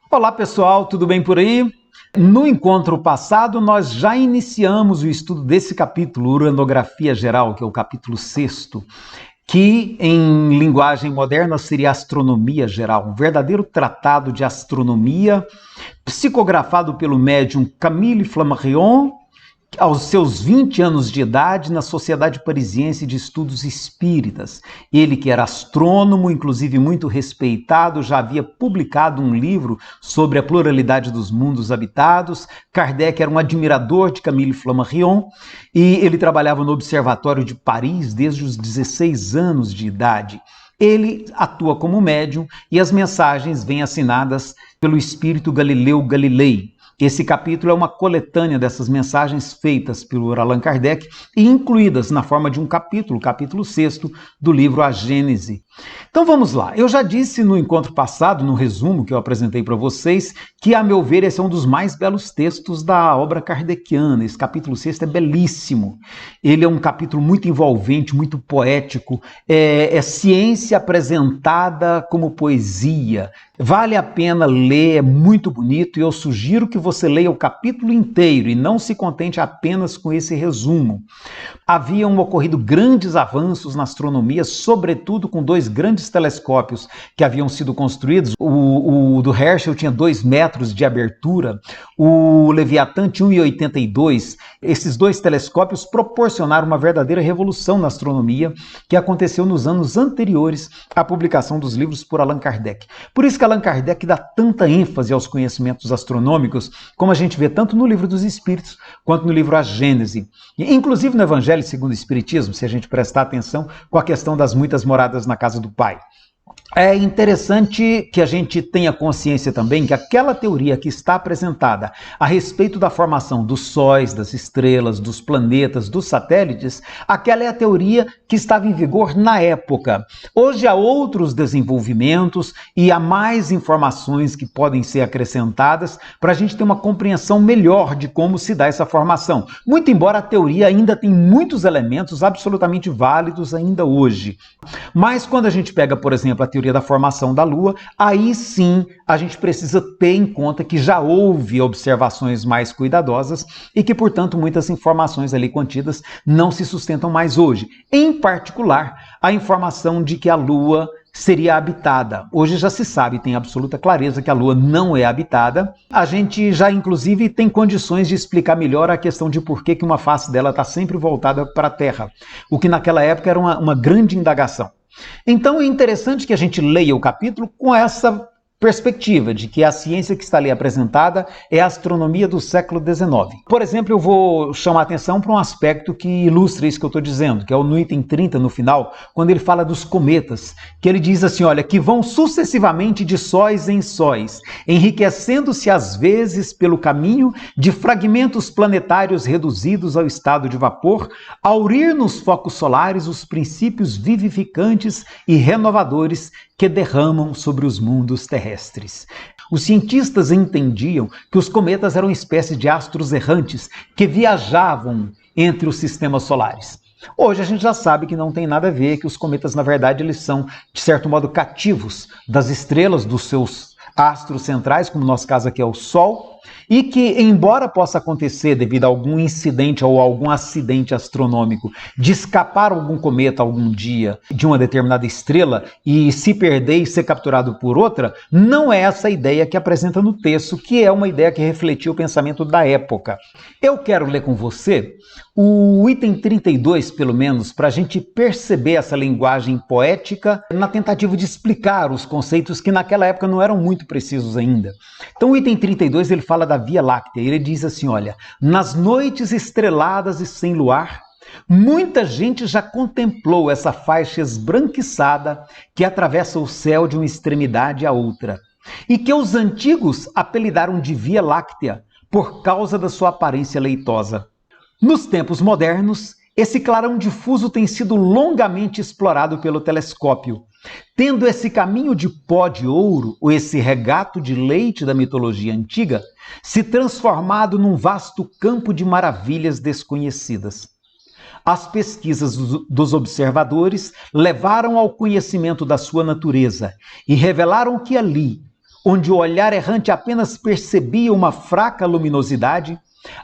Olá pessoal, tudo bem por aí? No encontro passado, nós já iniciamos o estudo desse capítulo, Uranografia Geral, que é o capítulo 6º, que em linguagem moderna seria Astronomia Geral, um verdadeiro tratado de astronomia, psicografado pelo médium Camille Flammarion, aos seus 20 anos de idade, na Sociedade Parisiense de Estudos Espíritas. Ele, que era astrônomo, inclusive muito respeitado, já havia publicado um livro sobre a pluralidade dos mundos habitados. Kardec era um admirador de Camille Flammarion e ele trabalhava no Observatório de Paris desde os 16 anos de idade. Ele atua como médium e as mensagens vêm assinadas pelo espírito Galileu Galilei. Esse capítulo é uma coletânea dessas mensagens feitas por Allan Kardec e incluídas na forma de um capítulo, capítulo 6º do livro A Gênese. Então vamos lá. Eu já disse no encontro passado, no resumo que eu apresentei para vocês, que, a meu ver, esse é um dos mais belos textos da obra kardeciana. Esse capítulo 6º é belíssimo. Ele é um capítulo muito envolvente, muito poético. É ciência apresentada como poesia. Vale a pena ler, é muito bonito e eu sugiro que você leia o capítulo inteiro e não se contente apenas com esse resumo. Haviam ocorrido grandes avanços na astronomia, sobretudo com dois grandes telescópios que haviam sido construídos. O do Herschel tinha 2 metros de abertura, o Leviatã tinha 1,82. Esses dois telescópios proporcionaram uma verdadeira revolução na astronomia que aconteceu nos anos anteriores à publicação dos livros por Allan Kardec. Por isso que Allan Kardec dá tanta ênfase aos conhecimentos astronômicos, como a gente vê tanto no Livro dos Espíritos quanto no livro A Gênese. Inclusive no Evangelho segundo o Espiritismo, se a gente prestar atenção com a questão das muitas moradas na casa do Pai. É interessante que a gente tenha consciência também que aquela teoria que está apresentada a respeito da formação dos sóis, das estrelas, dos planetas, dos satélites, aquela é a teoria que estava em vigor na época. Hoje há outros desenvolvimentos e há mais informações que podem ser acrescentadas para a gente ter uma compreensão melhor de como se dá essa formação. Muito embora a teoria ainda tenha muitos elementos absolutamente válidos ainda hoje. Mas quando a gente pega, por exemplo, a teoria da formação da Lua, aí sim a gente precisa ter em conta que já houve observações mais cuidadosas e que, portanto, muitas informações ali contidas não se sustentam mais hoje. Em particular, a informação de que a Lua seria habitada. Hoje já se sabe, tem absoluta clareza que a Lua não é habitada. A gente já, inclusive, tem condições de explicar melhor a questão de por que uma face dela está sempre voltada para a Terra, o que naquela época era uma grande indagação. Então é interessante que a gente leia o capítulo com essa perspectiva de que a ciência que está ali apresentada é a astronomia do século XIX. Por exemplo, eu vou chamar a atenção para um aspecto que ilustra isso que eu estou dizendo, que é no item 30, no final, quando ele fala dos cometas, que ele diz assim, olha, que vão sucessivamente de sóis em sóis, enriquecendo-se às vezes pelo caminho de fragmentos planetários reduzidos ao estado de vapor, a aurir nos focos solares os princípios vivificantes e renovadores que derramam sobre os mundos terrestres. Os cientistas entendiam que os cometas eram uma espécie de astros errantes que viajavam entre os sistemas solares. Hoje a gente já sabe que não tem nada a ver, que os cometas, na verdade, eles são, de certo modo, cativos das estrelas, dos seus astros centrais, como no nosso caso aqui é o Sol, e que, embora possa acontecer devido a algum incidente ou algum acidente astronômico, de escapar algum cometa algum dia de uma determinada estrela e se perder e ser capturado por outra, não é essa a ideia que apresenta no texto, que é uma ideia que refletia o pensamento da época. Eu quero ler com você o item 32, pelo menos, para a gente perceber essa linguagem poética na tentativa de explicar os conceitos que naquela época não eram muito precisos ainda. Então o item 32 ele fala da Via Láctea, ele diz assim, olha, nas noites estreladas e sem luar, muita gente já contemplou essa faixa esbranquiçada que atravessa o céu de uma extremidade à outra, e que os antigos apelidaram de Via Láctea por causa da sua aparência leitosa. Nos tempos modernos, esse clarão difuso tem sido longamente explorado pelo telescópio, tendo esse caminho de pó de ouro, ou esse regato de leite da mitologia antiga, se transformado num vasto campo de maravilhas desconhecidas. As pesquisas dos observadores levaram ao conhecimento da sua natureza e revelaram que ali, onde o olhar errante apenas percebia uma fraca luminosidade,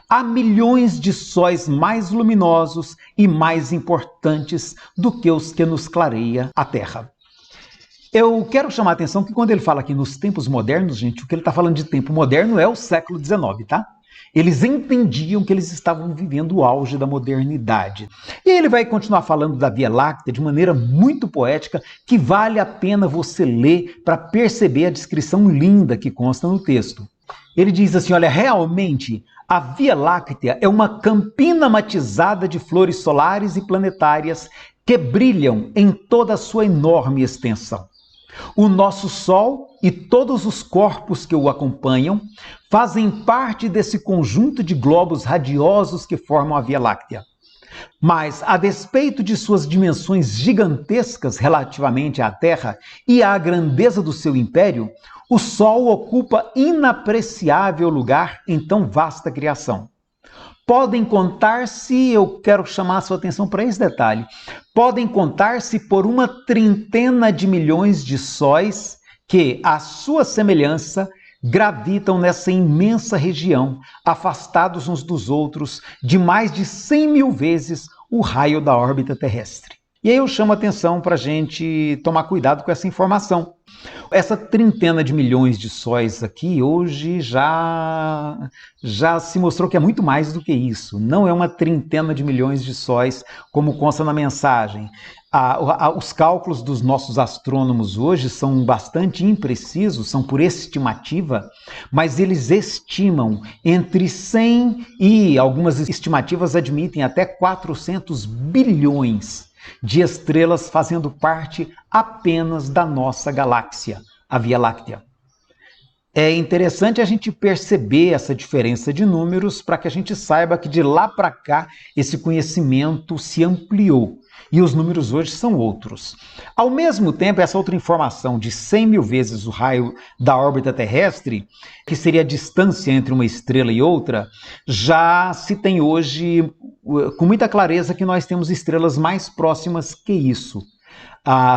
há milhões de sóis mais luminosos e mais importantes do que os que nos clareia a Terra. Eu quero chamar a atenção que quando ele fala aqui nos tempos modernos, gente, o que ele está falando de tempo moderno é o século XIX, tá? Eles entendiam que eles estavam vivendo o auge da modernidade. E ele vai continuar falando da Via Láctea de maneira muito poética, que vale a pena você ler para perceber a descrição linda que consta no texto. Ele diz assim, olha, realmente a Via Láctea é uma campina matizada de flores solares e planetárias que brilham em toda a sua enorme extensão. O nosso Sol e todos os corpos que o acompanham fazem parte desse conjunto de globos radiosos que formam a Via Láctea. Mas, a despeito de suas dimensões gigantescas relativamente à Terra e à grandeza do seu império, o Sol ocupa inapreciável lugar em tão vasta criação. Podem contar-se, eu quero chamar a sua atenção para esse detalhe, podem contar-se por uma trintena de milhões de sóis que, à sua semelhança, gravitam nessa imensa região, afastados uns dos outros de mais de 100 mil vezes o raio da órbita terrestre. E aí eu chamo a atenção para a gente tomar cuidado com essa informação. Essa trintena de milhões de sóis aqui, hoje já se mostrou que é muito mais do que isso. Não é uma trintena de milhões de sóis, como consta na mensagem. Os cálculos dos nossos astrônomos hoje são bastante imprecisos, são por estimativa, mas eles estimam entre 100 e algumas estimativas admitem até 400 bilhões de estrelas fazendo parte apenas da nossa galáxia, a Via Láctea. É interessante a gente perceber essa diferença de números para que a gente saiba que de lá para cá esse conhecimento se ampliou e os números hoje são outros. Ao mesmo tempo, essa outra informação de 100 mil vezes o raio da órbita terrestre, que seria a distância entre uma estrela e outra, já se tem hoje com muita clareza que nós temos estrelas mais próximas que isso.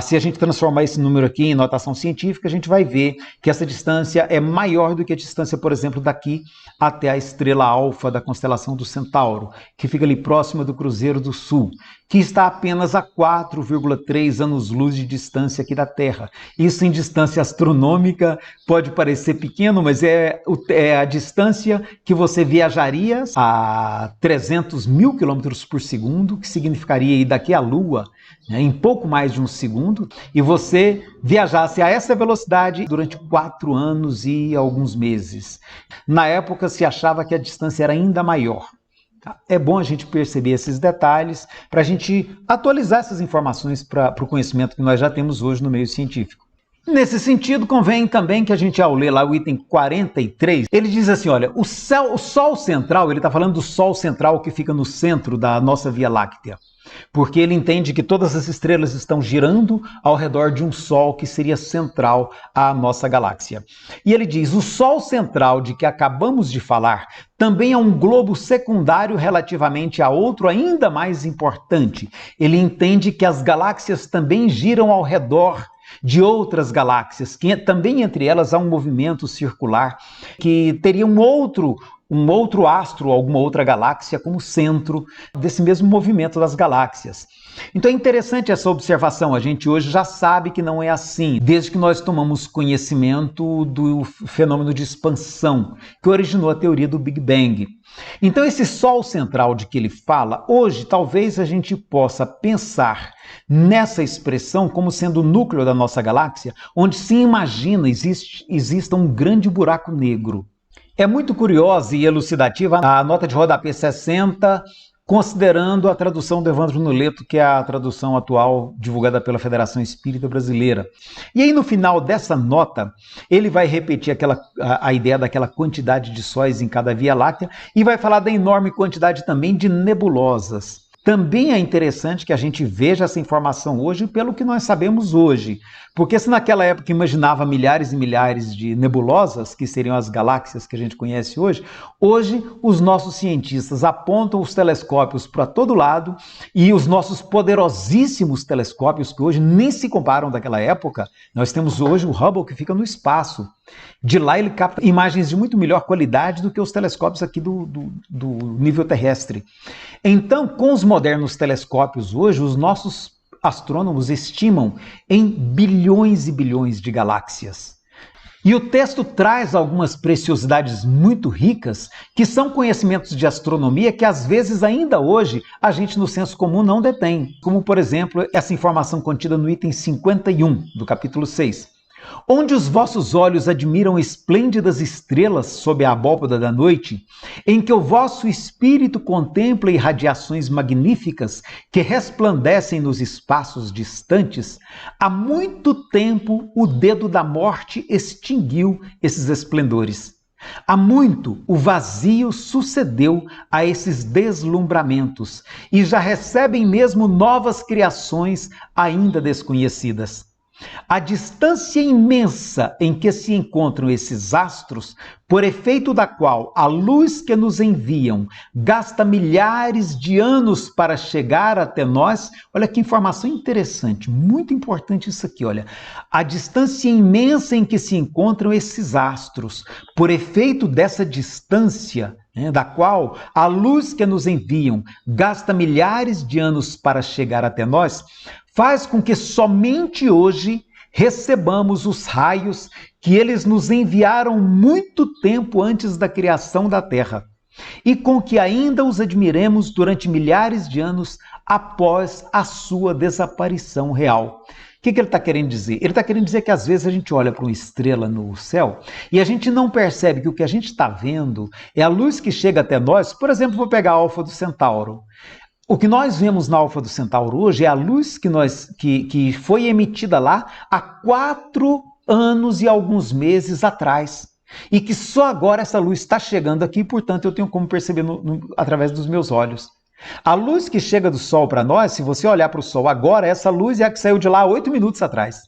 Se a gente transformar esse número aqui em notação científica, a gente vai ver que essa distância é maior do que a distância, por exemplo, daqui até a estrela alfa da constelação do Centauro, que fica ali próxima do Cruzeiro do Sul, que está apenas a 4,3 anos-luz de distância aqui da Terra. Isso em distância astronômica pode parecer pequeno, mas é a distância que você viajaria a 300 mil quilômetros por segundo, que significaria ir daqui à Lua, né, em pouco mais de um segundo, e você viajasse a essa velocidade durante 4 anos e alguns meses. Na época se achava que a distância era ainda maior. É bom a gente perceber esses detalhes para a gente atualizar essas informações para o conhecimento que nós já temos hoje no meio científico. Nesse sentido, convém também que a gente, ao ler lá o item 43, ele diz assim, olha, o Sol central, ele está falando do Sol central que fica no centro da nossa Via Láctea, porque ele entende que todas as estrelas estão girando ao redor de um Sol que seria central à nossa galáxia. E ele diz, o Sol central de que acabamos de falar também é um globo secundário relativamente a outro ainda mais importante. Ele entende que as galáxias também giram ao redor de outras galáxias, que também entre elas há um movimento circular que teria um outro astro, alguma outra galáxia como centro desse mesmo movimento das galáxias. Então é interessante essa observação, a gente hoje já sabe que não é assim, desde que nós tomamos conhecimento do fenômeno de expansão, que originou a teoria do Big Bang. Então esse Sol central de que ele fala, hoje talvez a gente possa pensar nessa expressão como sendo o núcleo da nossa galáxia, onde se imagina exista um grande buraco negro. É muito curiosa e elucidativa a nota de rodapé 60, considerando a tradução do Evandro Noleto, que é a tradução atual divulgada pela Federação Espírita Brasileira. E aí no final dessa nota, ele vai repetir a ideia daquela quantidade de sóis em cada Via Láctea e vai falar da enorme quantidade também de nebulosas. Também é interessante que a gente veja essa informação hoje pelo que nós sabemos hoje. Porque se naquela época imaginava milhares e milhares de nebulosas, que seriam as galáxias que a gente conhece hoje, hoje os nossos cientistas apontam os telescópios para todo lado e os nossos poderosíssimos telescópios, que hoje nem se comparam daquela época, nós temos hoje o Hubble que fica no espaço. De lá ele capta imagens de muito melhor qualidade do que os telescópios aqui do nível terrestre. Então, com os modernos telescópios hoje, os nossos astrônomos estimam em bilhões e bilhões de galáxias. E o texto traz algumas preciosidades muito ricas, que são conhecimentos de astronomia que às vezes ainda hoje a gente no senso comum não detém. Como, por exemplo, essa informação contida no item 51 do capítulo 6. Onde os vossos olhos admiram esplêndidas estrelas sob a abóbada da noite, em que o vosso espírito contempla irradiações magníficas que resplandecem nos espaços distantes, há muito tempo o dedo da morte extinguiu esses esplendores. Há muito o vazio sucedeu a esses deslumbramentos, e já recebem mesmo novas criações ainda desconhecidas. A distância imensa em que se encontram esses astros, por efeito da qual a luz que nos enviam gasta milhares de anos para chegar até nós, olha que informação interessante, muito importante isso aqui, olha. A distância imensa em que se encontram esses astros, por efeito dessa distância, da qual a luz que nos enviam gasta milhares de anos para chegar até nós, faz com que somente hoje recebamos os raios que eles nos enviaram muito tempo antes da criação da Terra, e com que ainda os admiremos durante milhares de anos após a sua desaparição real. O que ele está querendo dizer? Ele está querendo dizer que às vezes a gente olha para uma estrela no céu e a gente não percebe que o que a gente está vendo é a luz que chega até nós. Por exemplo, vou pegar a Alfa do Centauro. O que nós vemos na Alfa do Centauro hoje é a luz que foi emitida lá há 4 anos e alguns meses atrás. E que só agora essa luz está chegando aqui, portanto eu tenho como perceber através dos meus olhos. A luz que chega do Sol para nós, se você olhar para o Sol agora, essa luz é a que saiu de lá 8 minutos atrás.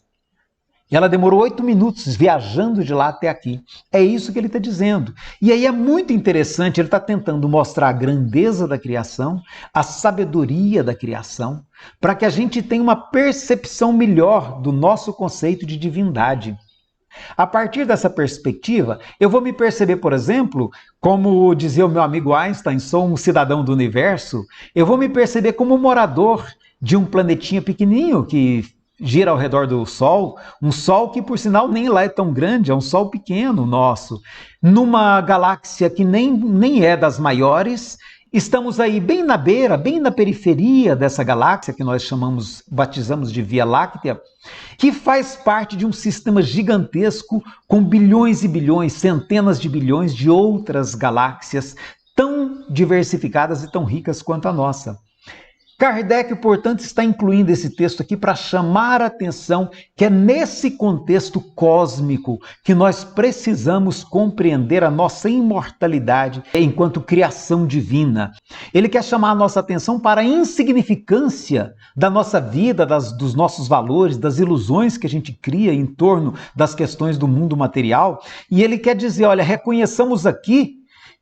E ela demorou 8 minutos viajando de lá até aqui. É isso que ele está dizendo. E aí é muito interessante, ele está tentando mostrar a grandeza da criação, a sabedoria da criação, para que a gente tenha uma percepção melhor do nosso conceito de divindade. A partir dessa perspectiva, eu vou me perceber, por exemplo, como dizia o meu amigo Einstein, sou um cidadão do universo, eu vou me perceber como morador de um planetinha pequenininho que gira ao redor do Sol, um Sol que, por sinal, nem lá é tão grande, é um Sol pequeno nosso, numa galáxia que nem é das maiores. Estamos aí bem na beira, bem na periferia dessa galáxia que nós batizamos de Via Láctea, que faz parte de um sistema gigantesco com bilhões e bilhões, centenas de bilhões de outras galáxias tão diversificadas e tão ricas quanto a nossa. Kardec, portanto, está incluindo esse texto aqui para chamar a atenção que é nesse contexto cósmico que nós precisamos compreender a nossa imortalidade enquanto criação divina. Ele quer chamar a nossa atenção para a insignificância da nossa vida, dos nossos valores, das ilusões que a gente cria em torno das questões do mundo material. E ele quer dizer, olha, reconheçamos aqui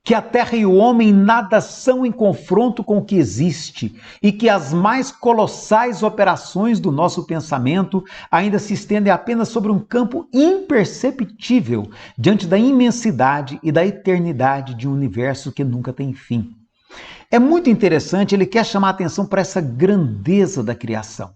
que a Terra e o homem nada são em confronto com o que existe e que as mais colossais operações do nosso pensamento ainda se estendem apenas sobre um campo imperceptível diante da imensidade e da eternidade de um universo que nunca tem fim. É muito interessante, ele quer chamar a atenção para essa grandeza da criação.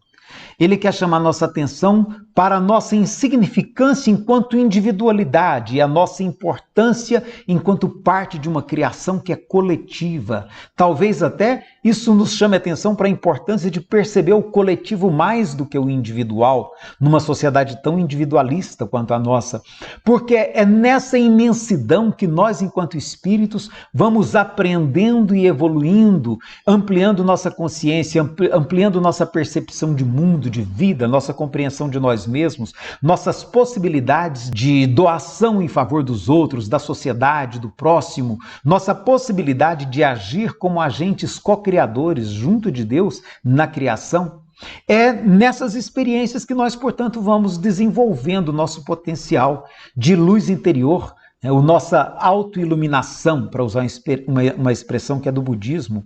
Ele quer chamar nossa atenção para a nossa insignificância enquanto individualidade e a nossa importância enquanto parte de uma criação que é coletiva. Talvez até isso nos chame a atenção para a importância de perceber o coletivo mais do que o individual, numa sociedade tão individualista quanto a nossa. Porque é nessa imensidão que nós, enquanto espíritos, vamos aprendendo e evoluindo, ampliando nossa consciência, ampliando nossa percepção de mundo, mundo, de vida, nossa compreensão de nós mesmos, nossas possibilidades de doação em favor dos outros, da sociedade, do próximo, nossa possibilidade de agir como agentes co-criadores junto de Deus na criação. É nessas experiências que nós, portanto, vamos desenvolvendo o nosso potencial de luz interior, a nossa autoiluminação, para usar uma expressão que é do budismo.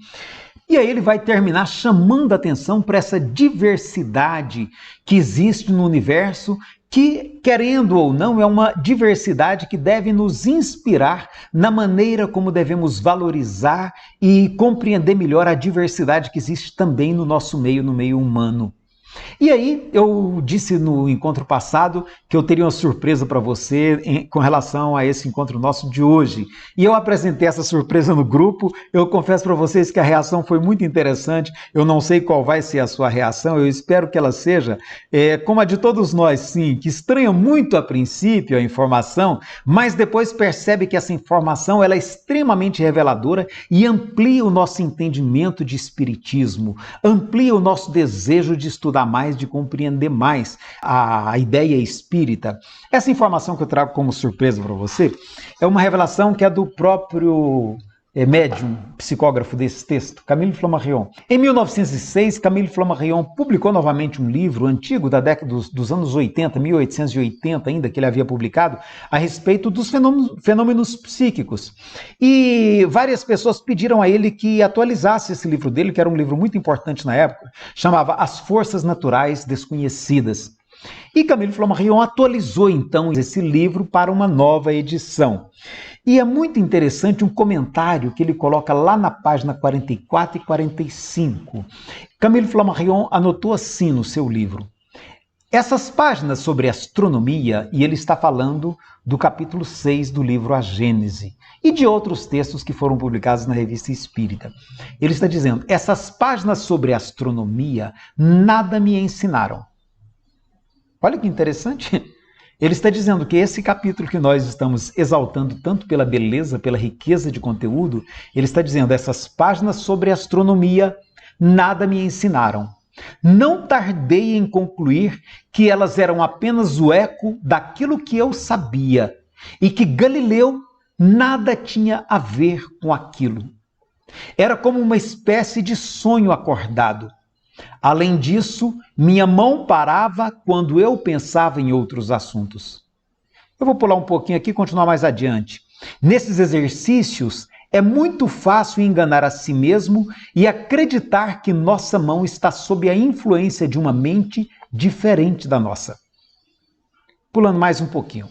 E aí ele vai terminar chamando a atenção para essa diversidade que existe no universo, que, querendo ou não, é uma diversidade que deve nos inspirar na maneira como devemos valorizar e compreender melhor a diversidade que existe também no nosso meio, no meio humano. E aí, eu disse no encontro passado que eu teria uma surpresa para você com relação a esse encontro nosso de hoje. E eu apresentei essa surpresa no grupo. Eu confesso para vocês que a reação foi muito interessante. Eu não sei qual vai ser a sua reação. Eu espero que ela seja como a de todos nós, sim, que estranha muito a princípio a informação, mas depois percebe que essa informação ela é extremamente reveladora e amplia o nosso entendimento de espiritismo, amplia o nosso desejo de estudar mais, de compreender mais a ideia espírita. Essa informação que eu trago como surpresa para você é uma revelação que é do próprio médium, psicógrafo desse texto, Camille Flammarion. Em 1906, Camille Flammarion publicou novamente um livro antigo da década dos anos 80, 1880 ainda, que ele havia publicado, a respeito dos fenômenos psíquicos. E várias pessoas pediram a ele que atualizasse esse livro dele, que era um livro muito importante na época, chamava As Forças Naturais Desconhecidas. E Camille Flammarion atualizou então esse livro para uma nova edição. E é muito interessante um comentário que ele coloca lá na página 44 e 45. Camille Flammarion anotou assim no seu livro: essas páginas sobre astronomia, e ele está falando do capítulo 6 do livro A Gênese, e de outros textos que foram publicados na Revista Espírita. Ele está dizendo: essas páginas sobre astronomia nada me ensinaram. Olha que interessante. Ele está dizendo que esse capítulo que nós estamos exaltando tanto pela beleza, pela riqueza de conteúdo, ele está dizendo: essas páginas sobre astronomia nada me ensinaram. Não tardei em concluir que elas eram apenas o eco daquilo que eu sabia e que Galileu nada tinha a ver com aquilo. Era como uma espécie de sonho acordado. Além disso, minha mão parava quando eu pensava em outros assuntos. Eu vou pular um pouquinho aqui e continuar mais adiante. Nesses exercícios, é muito fácil enganar a si mesmo e acreditar que nossa mão está sob a influência de uma mente diferente da nossa. Pulando mais um pouquinho.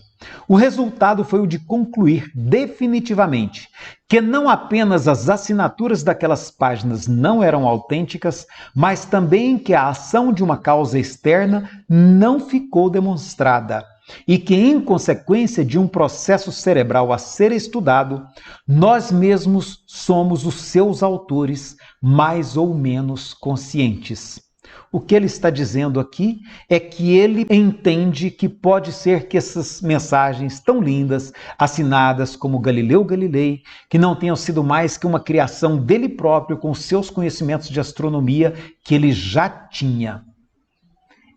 O resultado foi o de concluir definitivamente que não apenas as assinaturas daquelas páginas não eram autênticas, mas também que a ação de uma causa externa não ficou demonstrada e que, em consequência de um processo cerebral a ser estudado, nós mesmos somos os seus autores mais ou menos conscientes. O que ele está dizendo aqui é que ele entende que pode ser que essas mensagens tão lindas, assinadas como Galileu Galilei, que não tenham sido mais que uma criação dele próprio com seus conhecimentos de astronomia que ele já tinha.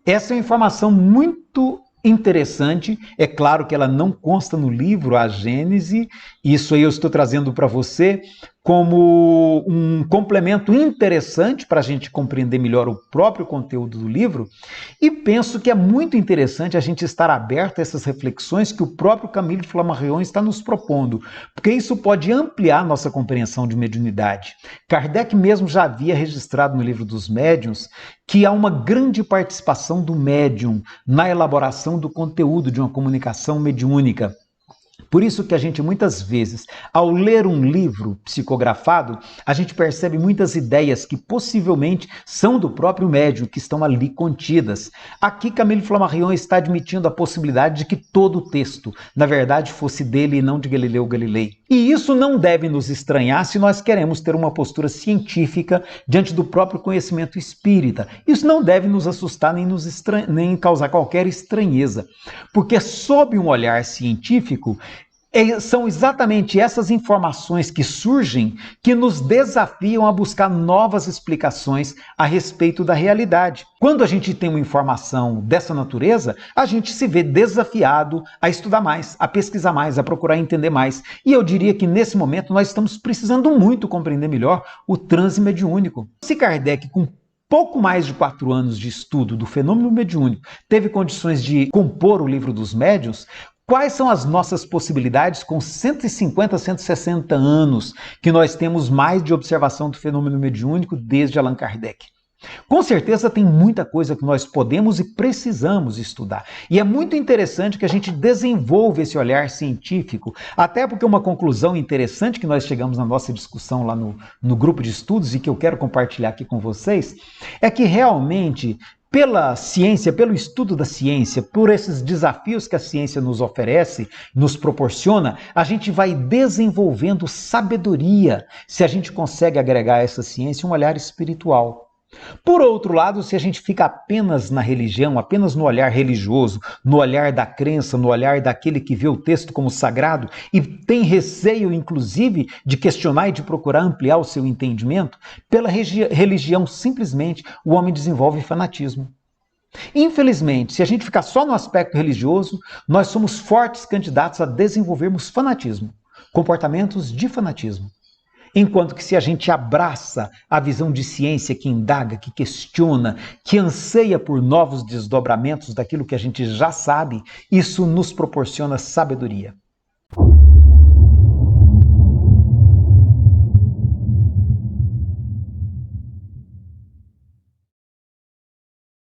Essa é uma informação muito interessante. É claro que ela não consta no livro A Gênese, isso aí eu estou trazendo para você como um complemento interessante para a gente compreender melhor o próprio conteúdo do livro, e penso que é muito interessante a gente estar aberto a essas reflexões que o próprio Camille Flammarion está nos propondo, porque isso pode ampliar nossa compreensão de mediunidade. Kardec mesmo já havia registrado no Livro dos Médiuns que há uma grande participação do médium na elaboração do conteúdo de uma comunicação mediúnica. Por isso que a gente muitas vezes, ao ler um livro psicografado, a gente percebe muitas ideias que possivelmente são do próprio médium, que estão ali contidas. Aqui Camille Flammarion está admitindo a possibilidade de que todo o texto, na verdade, fosse dele e não de Galileu Galilei. E isso não deve nos estranhar se nós queremos ter uma postura científica diante do próprio conhecimento espírita. Isso não deve nos assustar nem causar qualquer estranheza, porque sob um olhar científico, São exatamente essas informações que surgem que nos desafiam a buscar novas explicações a respeito da realidade. Quando a gente tem uma informação dessa natureza, a gente se vê desafiado a estudar mais, a pesquisar mais, a procurar entender mais. E eu diria que nesse momento nós estamos precisando muito compreender melhor o transe mediúnico. Se Kardec, com pouco mais de 4 anos de estudo do fenômeno mediúnico, teve condições de compor o Livro dos Médiuns, quais são as nossas possibilidades com 150, 160 anos que nós temos mais de observação do fenômeno mediúnico desde Allan Kardec? Com certeza tem muita coisa que nós podemos e precisamos estudar. E é muito interessante que a gente desenvolva esse olhar científico, até porque uma conclusão interessante que nós chegamos na nossa discussão lá no grupo de estudos e que eu quero compartilhar aqui com vocês, é que realmente pela ciência, pelo estudo da ciência, por esses desafios que a ciência nos oferece, nos proporciona, a gente vai desenvolvendo sabedoria se a gente consegue agregar a essa ciência um olhar espiritual. Por outro lado, se a gente fica apenas na religião, apenas no olhar religioso, no olhar da crença, no olhar daquele que vê o texto como sagrado e tem receio, inclusive, de questionar e de procurar ampliar o seu entendimento, pela religião, simplesmente, o homem desenvolve fanatismo. Infelizmente, se a gente ficar só no aspecto religioso, nós somos fortes candidatos a desenvolvermos fanatismo, comportamentos de fanatismo. Enquanto que se a gente abraça a visão de ciência que indaga, que questiona, que anseia por novos desdobramentos daquilo que a gente já sabe, isso nos proporciona sabedoria.